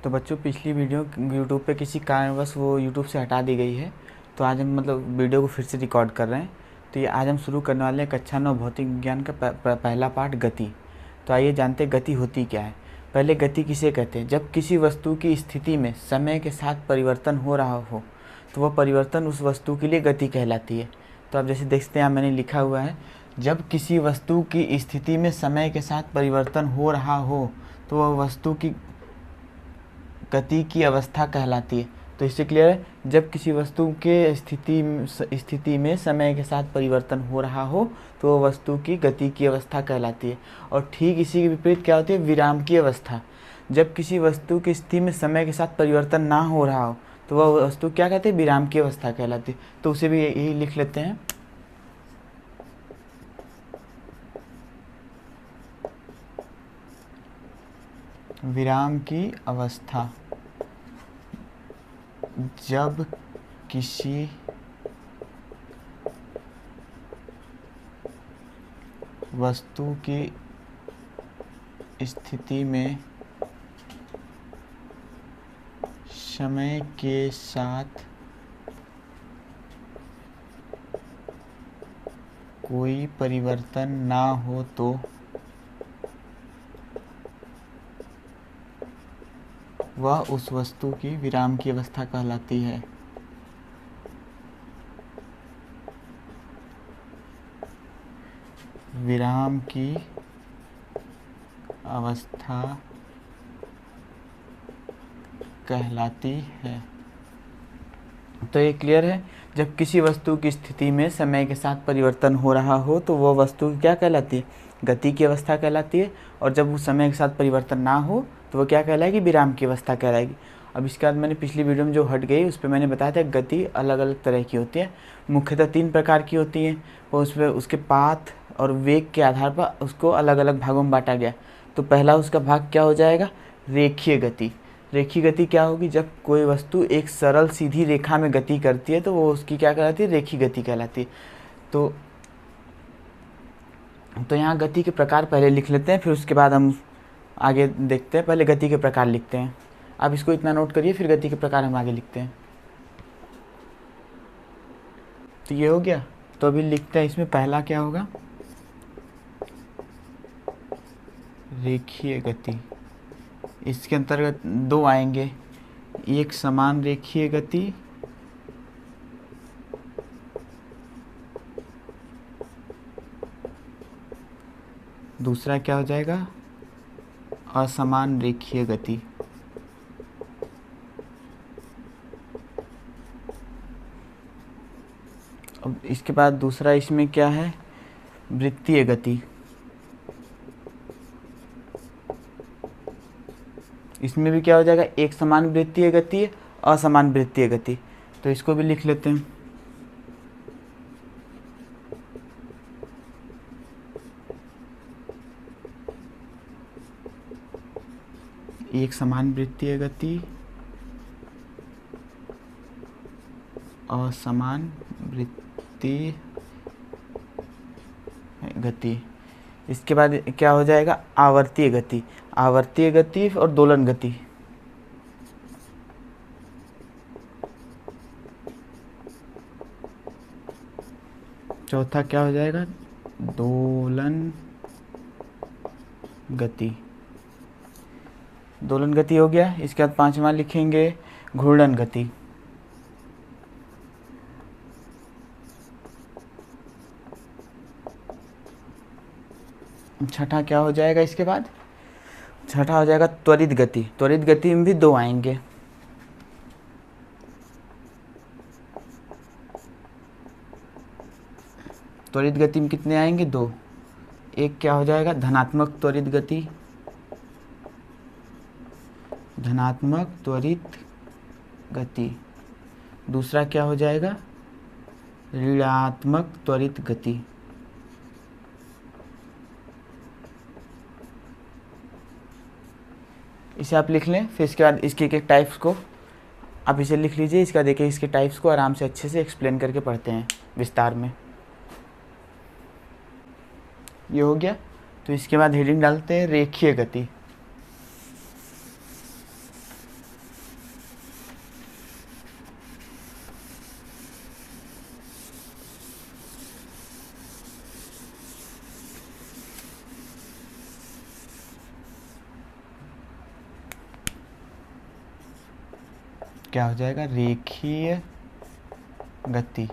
तो बच्चों पिछली वीडियो यूट्यूब पे किसी कारणवश वो यूट्यूब से हटा दी गई है। तो आज हम वीडियो को फिर से रिकॉर्ड कर रहे हैं। तो ये आज हम शुरू करने वाले हैं कक्षा 9 भौतिक विज्ञान का पहला पाठ गति। तो आइए जानते हैं गति होती क्या है। पहले गति किसे कहते हैं? जब किसी वस्तु की स्थिति में समय के साथ परिवर्तन हो रहा हो तो वह परिवर्तन उस वस्तु के लिए गति कहलाती है। तो आप जैसे देखते हैं मैंने लिखा हुआ है, जब किसी वस्तु की स्थिति में समय के साथ परिवर्तन हो रहा हो तो वह वस्तु की गति की अवस्था कहलाती है। तो इससे क्लियर है, जब किसी वस्तु के स्थिति में समय के साथ परिवर्तन हो रहा हो तो वह वस्तु की गति की अवस्था कहलाती है। और ठीक इसी के विपरीत क्या होती है? विराम की अवस्था। जब किसी वस्तु की स्थिति में समय के साथ परिवर्तन ना हो रहा हो तो वह वस्तु क्या कहते हैं? विराम की अवस्था कहलाती है। तो उसे भी यही लिख लेते हैं, विराम की अवस्था। जब किसी वस्तु की स्थिति में समय के साथ कोई परिवर्तन ना हो तो वह उस वस्तु की विराम की अवस्था कहलाती है। विराम की अवस्था कहलाती है। तो ये क्लियर है, जब किसी वस्तु की स्थिति में समय के साथ परिवर्तन हो रहा हो तो वह वस्तु क्या कहलाती है? गति की अवस्था कहलाती है। और जब वो समय के साथ परिवर्तन ना हो तो वो क्या कहलाएगी? विराम की अवस्था कहलाएगी। अब इसके बाद मैंने पिछली वीडियो में जो हट गई उस पर मैंने बताया था गति अलग अलग तरह की होती है, मुख्यतः 3 प्रकार की होती है। और उसमें उसके पाथ और वेग के आधार पर उसको अलग अलग भागों में बांटा गया। तो पहला उसका भाग क्या हो जाएगा? रेखीय गति। रेखीय गति क्या होगी? जब कोई वस्तु एक सरल सीधी रेखा में गति करती है तो वो उसकी क्या कहलाती है? रेखीय गति कहलाती है। तो यहाँ गति के प्रकार पहले लिख लेते हैं, फिर उसके बाद हम आगे देखते हैं। पहले गति के प्रकार लिखते हैं, आप इसको इतना नोट करिए, फिर गति के प्रकार हम आगे लिखते हैं। तो ये हो गया। तो अभी लिखते हैं, इसमें पहला क्या होगा? रेखीय गति। इसके अंतर्गत 2 आएंगे, एक समान रेखीय गति दूसरा क्या हो जाएगा? असमान रेखीय गति। अब इसके बाद दूसरा इसमें क्या है? वृत्तीय गति। इसमें भी क्या हो जाएगा? एक समान वृत्तीय गति, असमान वृत्तीय गति। तो इसको भी लिख लेते हैं, एक समान वृत्तीय गति, असमान वृत्तीय गति। इसके बाद क्या हो जाएगा? आवर्तीय गति। आवर्तीय गति और दोलन गति। चौथा क्या हो जाएगा? दोलन गति। दोलन गति हो गया। इसके बाद 5वां लिखेंगे घूर्णन गति। छठा क्या हो जाएगा? इसके बाद छठा हो जाएगा त्वरित गति। त्वरित गति में भी 2 आएंगे, त्वरित गति में कितने आएंगे? 2। एक क्या हो जाएगा? धनात्मक त्वरित गति। धनात्मक त्वरित गति। दूसरा क्या हो जाएगा? ऋणात्मक त्वरित गति। इसे आप लिख लें। फिर इसके बाद इसके एक टाइप्स को आप इसे लिख लीजिए। इसका देखिए, इसके टाइप्स को आराम से अच्छे से एक्सप्लेन करके पढ़ते हैं विस्तार में। ये हो गया। तो इसके बाद हेडिंग डालते हैं रेखीय गति। क्या हो जाएगा, रेखीय गति।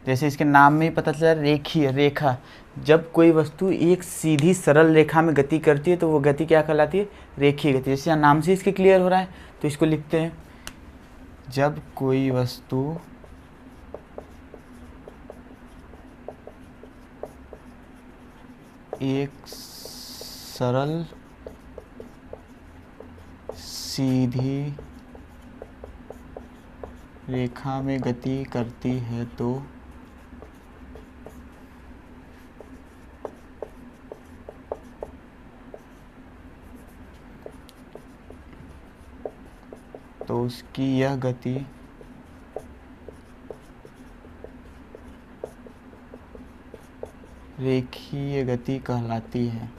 जैसे इसके नाम में ही पता चला, रेखीय, रेखा। जब कोई वस्तु एक सीधी सरल रेखा में गति करती है तो वो गति क्या कहलाती है, रेखीय गति। जैसे यहाँ नाम से इसके क्लियर हो रहा है, तो इसको लिखते हैं, जब कोई वस्तु एक सरल सीधी रेखा में गति करती है तो उसकी यह गति रेखीय गति कहलाती है।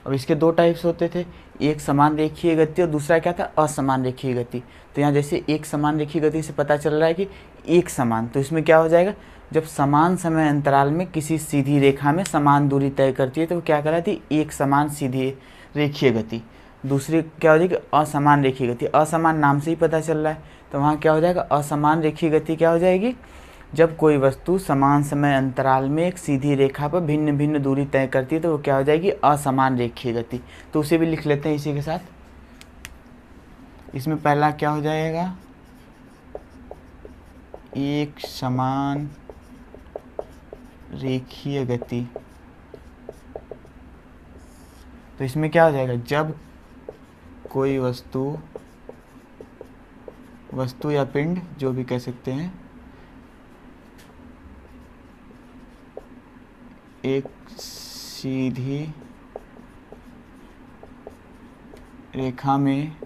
अब इसके दो टाइप्स होते थे, एक समान रेखीय गति और दूसरा क्या था, असमान रेखीय गति। तो यहाँ जैसे एक समान रेखीय गति से पता चल रहा है कि एक समान, तो इसमें क्या हो जाएगा, जब समान समय अंतराल में किसी सीधी रेखा में समान दूरी तय करती है तो क्या कहलाती है, एक समान सीधी रेखीय गति। दूसरी क्या हो जाएगी, असमान रेखीय गति। असमान नाम से ही पता चल रहा है, तो वहाँ क्या हो जाएगा, असमान रेखीय गति क्या हो जाएगी, जब कोई वस्तु समान समय अंतराल में एक सीधी रेखा पर भिन्न भिन्न दूरी तय करती है तो वो क्या हो जाएगी, असमान रेखीय गति। तो उसे भी लिख लेते हैं इसी के साथ। इसमें पहला क्या हो जाएगा, एक समान रेखीय गति। तो इसमें क्या हो जाएगा, जब कोई वस्तु या पिंड, जो भी कह सकते हैं, एक सीधी रेखा में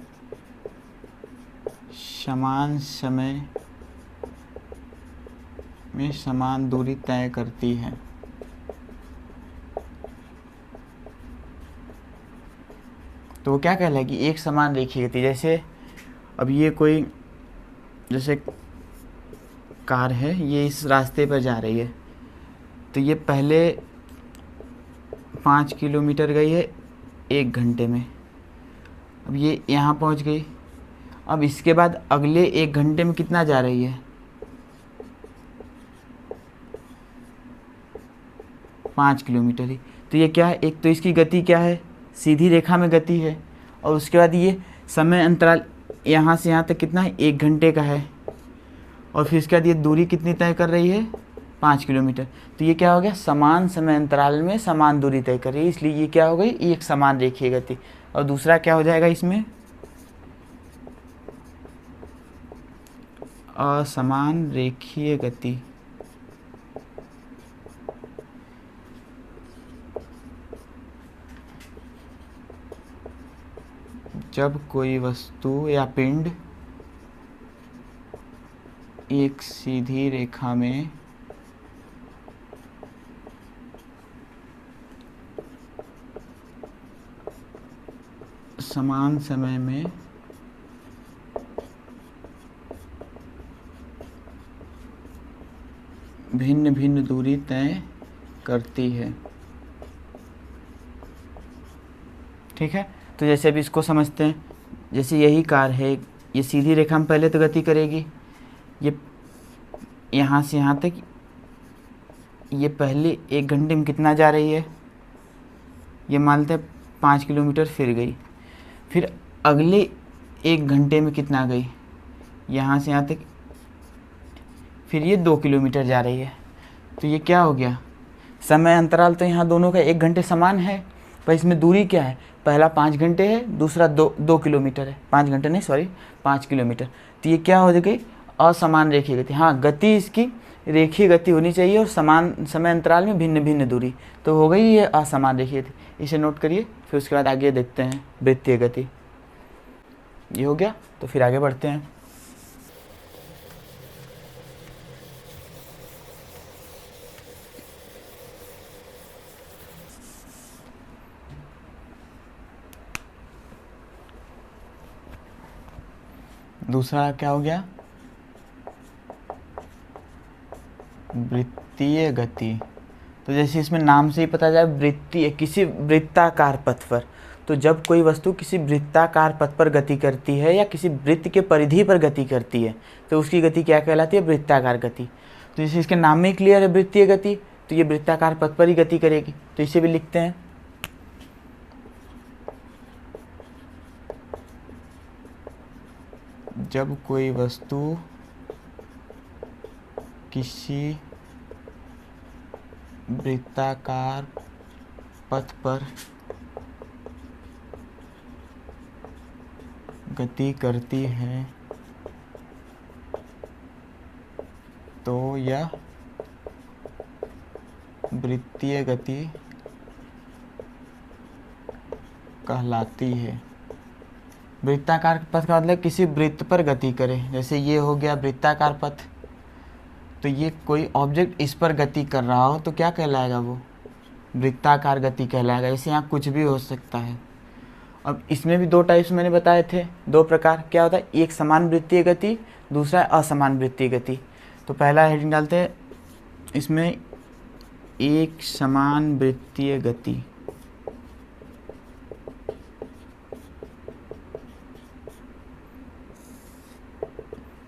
समान समय में समान दूरी तय करती है। तो वो क्या कहलाएगी, एक समान रेखीय गति। जैसे अब ये कोई, जैसे कार है, ये इस रास्ते पर जा रही है, तो ये पहले 5 किलोमीटर गई है 1 घंटे में। अब ये यहाँ पहुँच गई, अब इसके बाद अगले 1 घंटे में कितना जा रही है, 5 किलोमीटर ही। तो ये क्या है, एक तो इसकी गति क्या है, सीधी रेखा में गति है, और उसके बाद ये समय अंतराल यहाँ से यहाँ तक कितना है, 1 घंटे का है, और फिर इसके बाद ये दूरी कितनी तय कर रही है, 5 किलोमीटर। तो ये क्या हो गया, समान समय अंतराल में समान दूरी तय कर रही है, इसलिए ये क्या हो गई, एक समान रेखीय गति। और दूसरा क्या हो जाएगा इसमें, असमान रेखीय गति। जब कोई वस्तु या पिंड एक सीधी रेखा में समान समय में भिन्न भिन्न दूरी तय करती है। ठीक है, तो जैसे अभी इसको समझते हैं। जैसे यही कार है, ये सीधी रेखा में पहले तो गति करेगी, ये यहाँ से यहाँ तक, ये पहले 1 घंटे में कितना जा रही है, ये मानते हैं 5 किलोमीटर फिर गई, फिर अगले 1 घंटे में कितना गई, यहाँ से यहाँ तक, फिर ये 2 किलोमीटर जा रही है। तो ये क्या हो गया, समय अंतराल तो यहाँ दोनों का 1 घंटे समान है, पर इसमें दूरी क्या है, पहला 5 घंटे है, दूसरा 2 किलोमीटर है, 5 घंटे नहीं सॉरी 5 किलोमीटर। तो ये क्या हो गई, असमान रेखीय गति। हाँ, गति इसकी रेखीय गति होनी चाहिए और समान समय अंतराल में भिन्न भिन्न दूरी, तो हो गई ये असमान रेखीय गति। इसे नोट करिए, फिर उसके बाद आगे देखते हैं वृत्तीय गति। ये हो गया, तो फिर आगे बढ़ते हैं। दूसरा क्या हो गया, वृत्तीय गति। तो जैसे इसमें नाम से ही पता जाए, वृत्तीय, किसी वृत्ताकार पथ पर, तो जब कोई वस्तु किसी वृत्ताकार पथ पर गति करती है या किसी वृत्त के परिधि पर गति करती है तो उसकी गति क्या कहलाती है? वृत्ताकार गति। तो जैसे इसके नाम में ही क्लियर है वृत्तीय गति, तो ये वृत्ताकार पथ पर ही गति करेगी। तो इसे भी लिखते हैं, जब कोई वस्तु किसी वृत्ताकार पथ पर गति करती है तो यह वृत्तीय गति कहलाती है। वृत्ताकार पथ का मतलब किसी वृत्त पर गति करे, जैसे ये हो गया वृत्ताकार पथ, तो ये कोई ऑब्जेक्ट इस पर गति कर रहा हो तो क्या कहलाएगा? वो वृत्ताकार गति कहलाएगा। जैसे यहाँ कुछ भी हो सकता है। अब इसमें भी 2 टाइप्स मैंने बताए थे, 2 प्रकार। क्या होता है? एक समान वृत्तीय गति, दूसरा असमान वृत्तीय गति। तो पहला हेडिंग डालते हैं इसमें, एक समान वृत्तीय गति।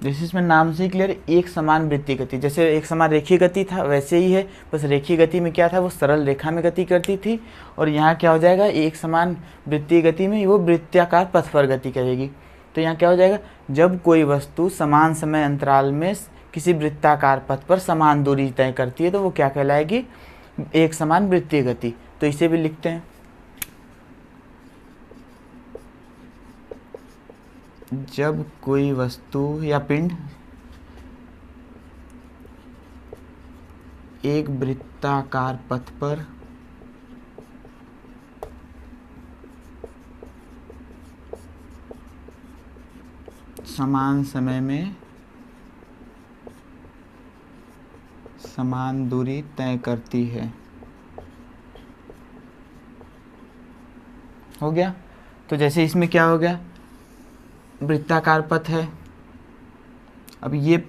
जैसे इसमें नाम से ही क्लियर, एक समान वृत्तीय गति। जैसे एक समान रेखीय गति था वैसे ही है, बस रेखीय गति में क्या था? वो सरल रेखा में गति करती थी, और यहाँ क्या हो जाएगा? एक समान वृत्तीय गति में वो वृत्ताकार पथ पर गति करेगी। तो यहाँ क्या हो जाएगा? जब कोई वस्तु समान समय अंतराल में किसी वृत्ताकार पथ पर समान दूरी तय करती है तो वो क्या कहलाएगी? एक समान वृत्तीय गति। तो इसे भी लिखते हैं, जब कोई वस्तु या पिंड एक वृत्ताकार पथ पर समान समय में समान दूरी तय करती है। हो गया। तो जैसे इसमें क्या हो गया? वृत्ताकार पथ है। अब ये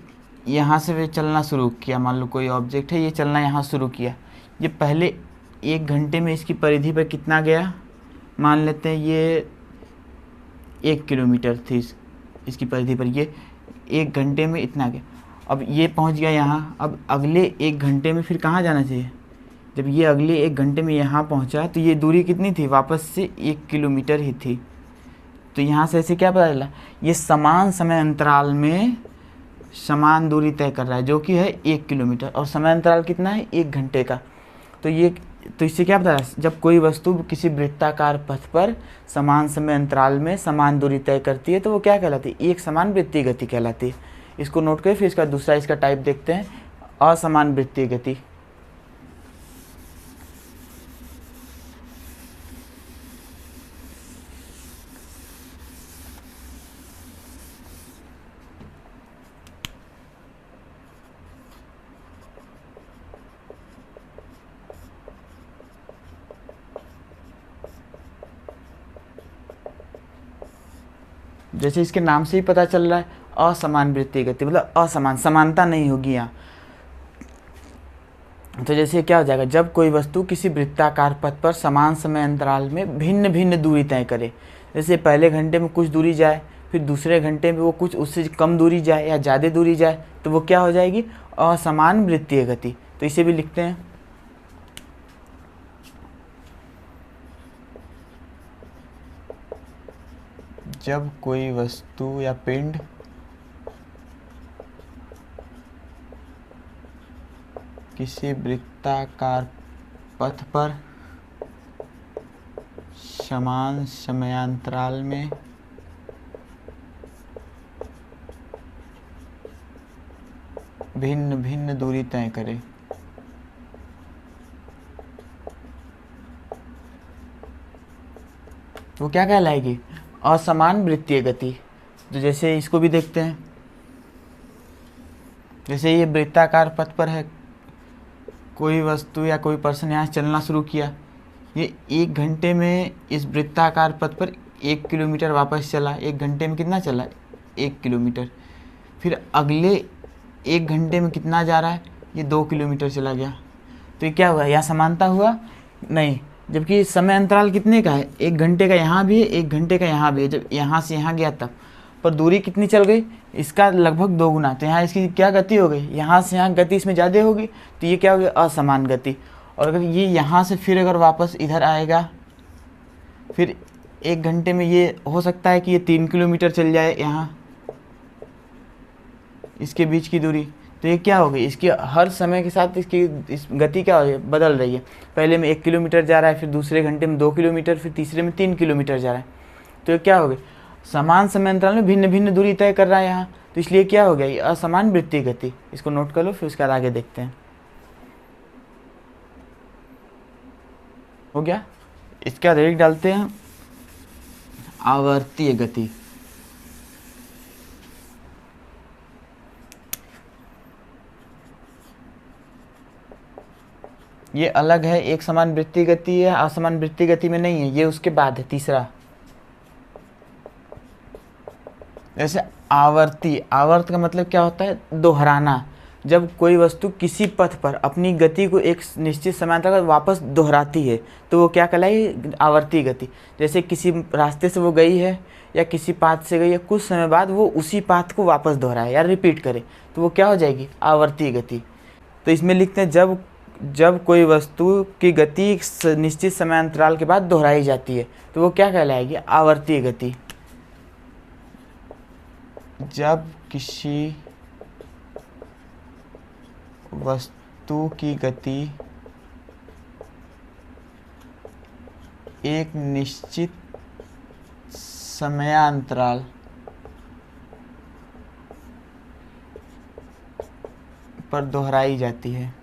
यहाँ से भी चलना शुरू किया, मान लो कोई ऑब्जेक्ट है, ये चलना यहाँ शुरू किया। ये पहले 1 घंटे में इसकी परिधि पर कितना गया? मान लेते हैं ये 1 किलोमीटर थी इसकी परिधि पर, ये 1 घंटे में इतना गया। अब ये पहुँच गया यहाँ। अब अगले 1 घंटे में फिर कहाँ जाना चाहिए? जब ये अगले 1 घंटे में यहाँ पहुँचा तो ये दूरी कितनी थी? वापस से 1 किलोमीटर ही थी। तो यहाँ से ऐसे क्या पता चला? ये समान समय अंतराल में समान दूरी तय कर रहा है, जो कि है 1 किलोमीटर, और समय अंतराल कितना है? 1 घंटे का। तो इससे क्या पता है? जब कोई वस्तु किसी वृत्ताकार पथ पर समान समय अंतराल में समान दूरी तय करती है तो वो क्या कहलाती है? एक समान वृत्तीय गति कहलाती है। इसको नोट करें। फिर इसका दूसरा इसका टाइप देखते हैं, असमान वृत्तीय गति। जैसे इसके नाम से ही पता चल रहा है, असमान वृत्तीय गति, मतलब असमान, समानता नहीं होगी यहाँ। तो जैसे क्या हो जाएगा? जब कोई वस्तु किसी वृत्ताकार पथ पर समान समय अंतराल में भिन्न भिन्न दूरी तय करे, जैसे पहले घंटे में कुछ दूरी जाए, फिर दूसरे घंटे में वो कुछ उससे कम दूरी जाए या ज़्यादा दूरी जाए, तो वो क्या हो जाएगी? असमान वृत्तीय गति। तो इसे भी लिखते हैं, जब कोई वस्तु या पिंड किसी वृत्ताकार पथ पर समान समयांतराल में भिन्न भिन्न दूरी तय करे, वो क्या कहलाएगी? असमान वृत्तीय गति। तो जैसे इसको भी देखते हैं, जैसे ये वृत्ताकार पथ पर है, कोई वस्तु या कोई पर्सन यहाँ चलना शुरू किया, ये 1 घंटे में इस वृत्ताकार पथ पर 1 किलोमीटर वापस चला। 1 घंटे में कितना चला? 1 किलोमीटर। फिर अगले 1 घंटे में कितना जा रहा है? ये 2 किलोमीटर चला गया। तो ये क्या हुआ? यहाँ समानता हुआ? नहीं, जबकि समय अंतराल कितने का है, 1 घंटे का यहाँ भी है, 1 घंटे का यहाँ भी है, जब यहाँ से यहाँ गया तब। पर दूरी कितनी चल गई, इसका लगभग 2 गुना। तो यहाँ इसकी क्या गति हो गई, यहाँ से यहाँ गति इसमें ज़्यादा होगी, तो ये क्या हो गया, असमान गति। और अगर ये यहाँ से फिर अगर वापस इधर आएगा, फिर 1 घंटे में ये हो सकता है कि ये 3 किलोमीटर चल जाए यहाँ, इसके बीच की दूरी। तो ये क्या होगी, इसकी हर समय के साथ इसकी इस गति क्या हो रही है, बदल रही है। पहले में 1 किलोमीटर जा रहा है, फिर दूसरे घंटे में 2 किलोमीटर, फिर तीसरे में 3 किलोमीटर जा रहा है। तो ये क्या हो गई, समान समय अंतराल में भिन्न भिन्न दूरी तय कर रहा है यहाँ। तो इसलिए क्या हो गया, ये असमान वृत्तीय गति। इसको नोट कर लो, फिर उसके बाद आगे देखते हैं। हो गया। इसके बाद एक डालते हैं आवर्तीय गति। ये अलग है, एक समान वृत्तीय गति है, असमान वृत्तीय गति में नहीं है, ये उसके बाद है तीसरा। जैसे आवर्ती, आवर्त का मतलब क्या होता है, दोहराना। जब कोई वस्तु किसी पथ पर अपनी गति को एक निश्चित समांतर पर वापस दोहराती है तो वो क्या कहलाएगी, आवर्ती गति। जैसे किसी रास्ते से वो गई है या किसी पाथ से गई है, कुछ समय बाद वो उसी पाथ को वापस दोहराए या रिपीट करे, तो वो क्या हो जाएगी, आवर्ती गति। तो इसमें लिखते हैं जब कोई वस्तु की गति एक निश्चित समय अंतराल के बाद दोहराई जाती है तो वो क्या कहलाएगी, आवर्तीय गति। जब किसी वस्तु की गति एक निश्चित समयांतराल पर दोहराई जाती है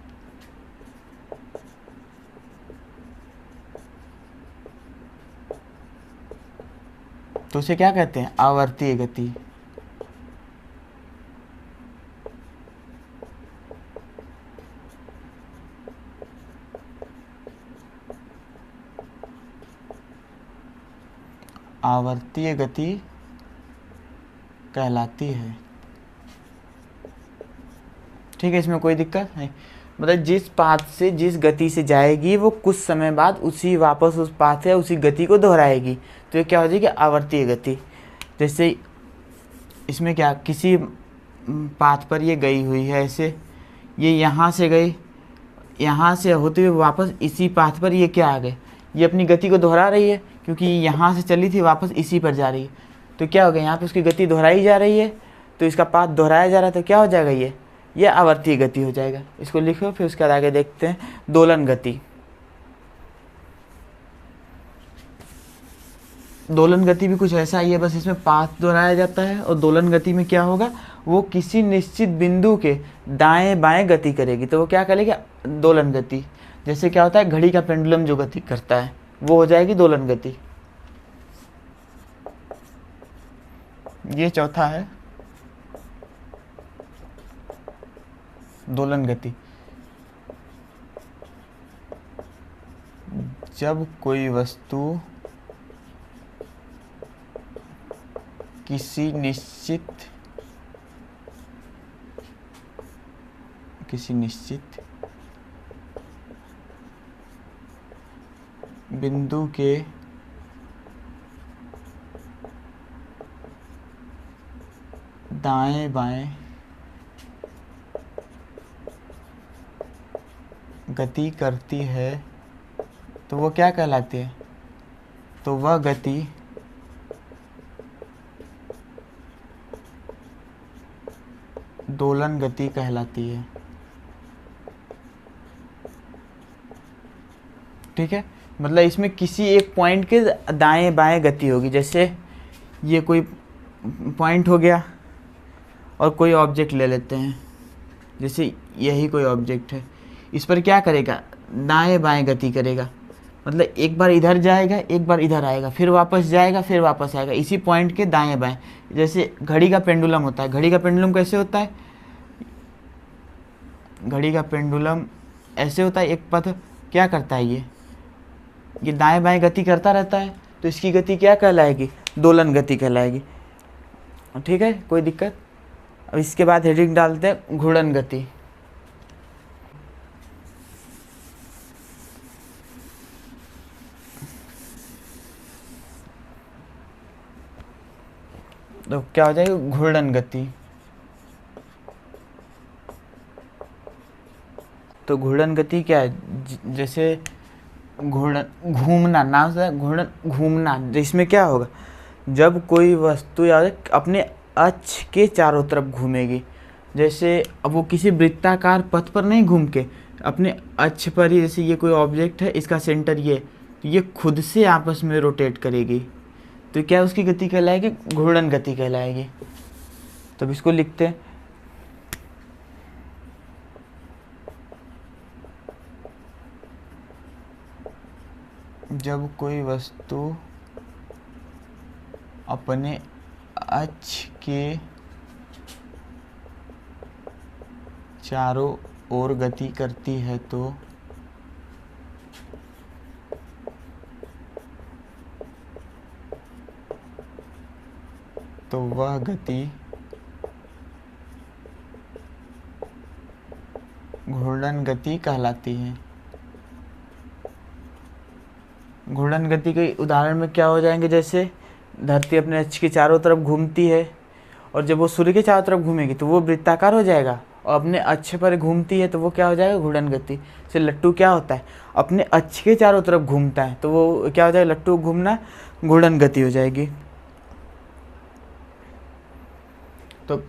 तो उसे क्या कहते हैं, आवर्तीय गति। आवर्तीय गति कहलाती है। ठीक है, इसमें कोई दिक्कत नहीं। मतलब जिस पाथ से जिस गति से जाएगी वो कुछ समय बाद उसी वापस उस पाथ से उसी गति को दोहराएगी, तो ये क्या हो जाएगी, आवर्तीय गति। जैसे इसमें क्या, किसी पाथ पर ये गई हुई है, ऐसे ये यहाँ से गई, यहाँ से होते हुए वापस इसी पाथ पर ये क्या आ गए, ये अपनी गति को दोहरा रही है, क्योंकि यहाँ से चली थी वापस इसी पर जा रही है। तो क्या हो गया, यहाँ पे उसकी गति दोहराई जा रही है, तो इसका पाथ दोहराया जा रहा है, तो क्या हो जाएगा, ये आवर्तीय गति हो जाएगा। इसको लिखो, फिर उसके बाद आगे देखते हैं दोलन गति। दोलन गति भी कुछ ऐसा ही है, बस इसमें पाथ दोहराया जाता है। और दोलन गति में क्या होगा, वो किसी निश्चित बिंदु के दाएं बाएं गति करेगी, तो वो क्या करेगी, दोलन गति। जैसे क्या होता है, घड़ी का पेंडुलम जो गति करता है वो हो जाएगी दोलन गति। ये चौथा है दोलन गति। जब कोई वस्तु किसी निश्चित बिंदु के दाएं बाएं गति करती है तो वो क्या कहलाती है, तो वह गति दोलन गति कहलाती है। ठीक है, मतलब इसमें किसी एक पॉइंट के दाएं बाएं गति होगी। जैसे ये कोई पॉइंट हो गया और कोई ऑब्जेक्ट ले लेते हैं, जैसे यही कोई ऑब्जेक्ट है, इस पर क्या करेगा, दाएं बाएं गति करेगा। मतलब एक बार इधर जाएगा, एक बार इधर आएगा, फिर वापस जाएगा, फिर वापस आएगा, इसी पॉइंट के दाएं बाएं। जैसे घड़ी का पेंडुलम होता है, घड़ी का पेंडुलम कैसे होता है, घड़ी का पेंडुलम ऐसे होता है, एक पथ क्या करता है, ये दाएं बाएं गति करता रहता है, तो इसकी गति क्या कहलाएगी, दोलन गति कहलाएगी। ठीक है, कोई दिक्कत। अब इसके बाद हेडिंग डालते हैं घूर्णन गति। तो क्या हो जाएगा, घूर्णन गति। तो घूर्णन गति क्या है, जैसे घूर्णन घूमना, नाम से घूर्णन घूमना, इसमें क्या होगा, जब कोई वस्तु या अपने अक्ष के चारों तरफ घूमेगी, जैसे अब वो किसी वृत्ताकार पथ पर नहीं घूम के अपने अक्ष पर ही, जैसे ये कोई ऑब्जेक्ट है, इसका सेंटर ये, तो ये खुद से आपस में रोटेट करेगी, तो क्या उसकी गति कहलाएगी, घूर्णन गति कहलाएगी। तब इसको लिखते हैं, जब कोई वस्तु अपने अक्ष के चारों ओर गति करती है तो वह गति घूर्णन गति कहलाती है। घूर्णन गति के उदाहरण में क्या हो जाएंगे, जैसे धरती अपने अक्ष के चारों तरफ घूमती है, और जब वो सूर्य के चारों तरफ घूमेगी तो वो वृत्ताकार हो जाएगा, और अपने अक्ष पर घूमती है तो वो क्या हो जाएगा, घूर्णन गति। से लट्टू क्या होता है, अपने अक्ष के चारों तरफ घूमता है तो वो क्या हो जाएगा, लट्टू घूमना, घूर्णन गति हो जाएगी। तो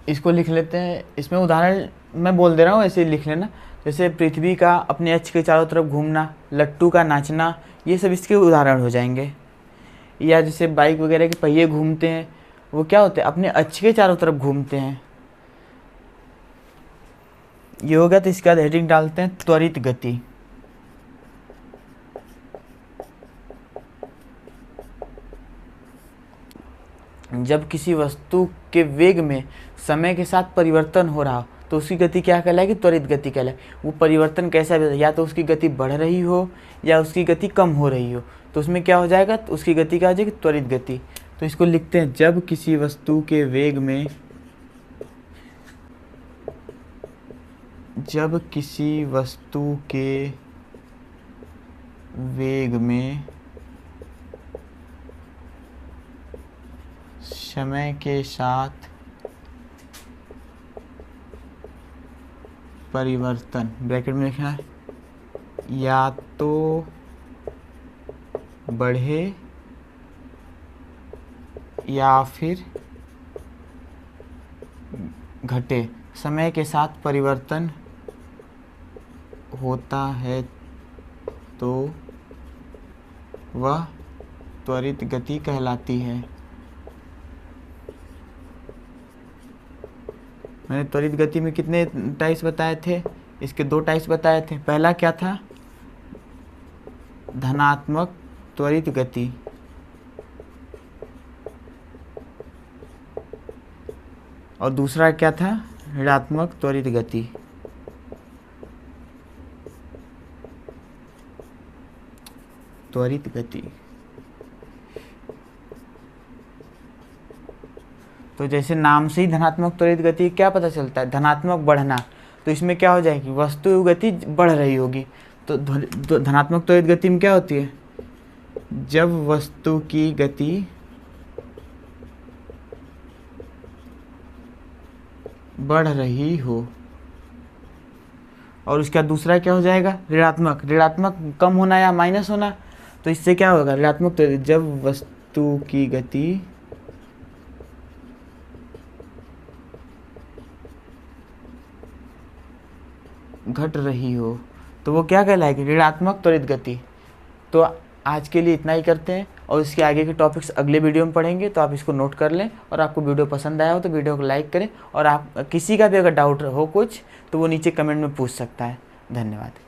इसको लिख लेते हैं, इसमें उदाहरण मैं बोल दे रहा हूँ, ऐसे ही लिख लेना। जैसे पृथ्वी का अपने अक्ष के चारों तरफ घूमना, लट्टू का नाचना, ये सब इसके उदाहरण हो जाएंगे। या जैसे बाइक वगैरह के पहिए घूमते हैं, वो क्या होते हैं, अपने अक्ष के चारों तरफ घूमते हैं। ये हो गया। तो इसके बाद हेडिंग डालते हैं त्वरित गति। जब किसी वस्तु के वेग में समय के साथ परिवर्तन हो रहा हो तो उसकी गति क्या कहलाएगी, त्वरित गति कहलाएगी। वो परिवर्तन कैसा भी, या तो उसकी गति बढ़ रही हो या उसकी गति कम हो रही हो, तो उसमें क्या हो जाएगा, तो उसकी गति क्या हो जाएगी, त्वरित गति। तो इसको लिखते हैं, जब किसी वस्तु के वेग में, जब किसी वस्तु के वेग में समय के साथ परिवर्तन, ब्रैकेट में लिखना है, या तो बढ़े या फिर घटे, समय के साथ परिवर्तन होता है तो वह त्वरित गति कहलाती है। मैंने त्वरित गति में कितने टाइप्स बताए थे, इसके 2 टाइप्स बताए थे। पहला क्या था, धनात्मक त्वरित गति, और दूसरा क्या था, ऋणात्मक त्वरित गति। त्वरित गति, तो जैसे नाम से ही धनात्मक त्वरित गति क्या पता चलता है, धनात्मक बढ़ना, तो इसमें क्या हो जाएगी, वस्तु गति बढ़ रही होगी। तो धनात्मक त्वरित गति में क्या होती है, जब वस्तु की गति बढ़ रही हो। और उसका दूसरा क्या हो जाएगा, ऋणात्मक, ऋणात्मक कम होना या माइनस होना। तो इससे क्या होगा, ऋणात्मक त्वरित, जब वस्तु की गति घट रही हो तो वो क्या कहलाएगी, ऋणात्मक त्वरित गति। तो आज के लिए इतना ही करते हैं, और इसके आगे के टॉपिक्स अगले वीडियो में पढ़ेंगे, तो आप इसको नोट कर लें। और आपको वीडियो पसंद आया हो तो वीडियो को लाइक करें, और आप किसी का भी अगर डाउट हो कुछ तो वो नीचे कमेंट में पूछ सकता है। धन्यवाद।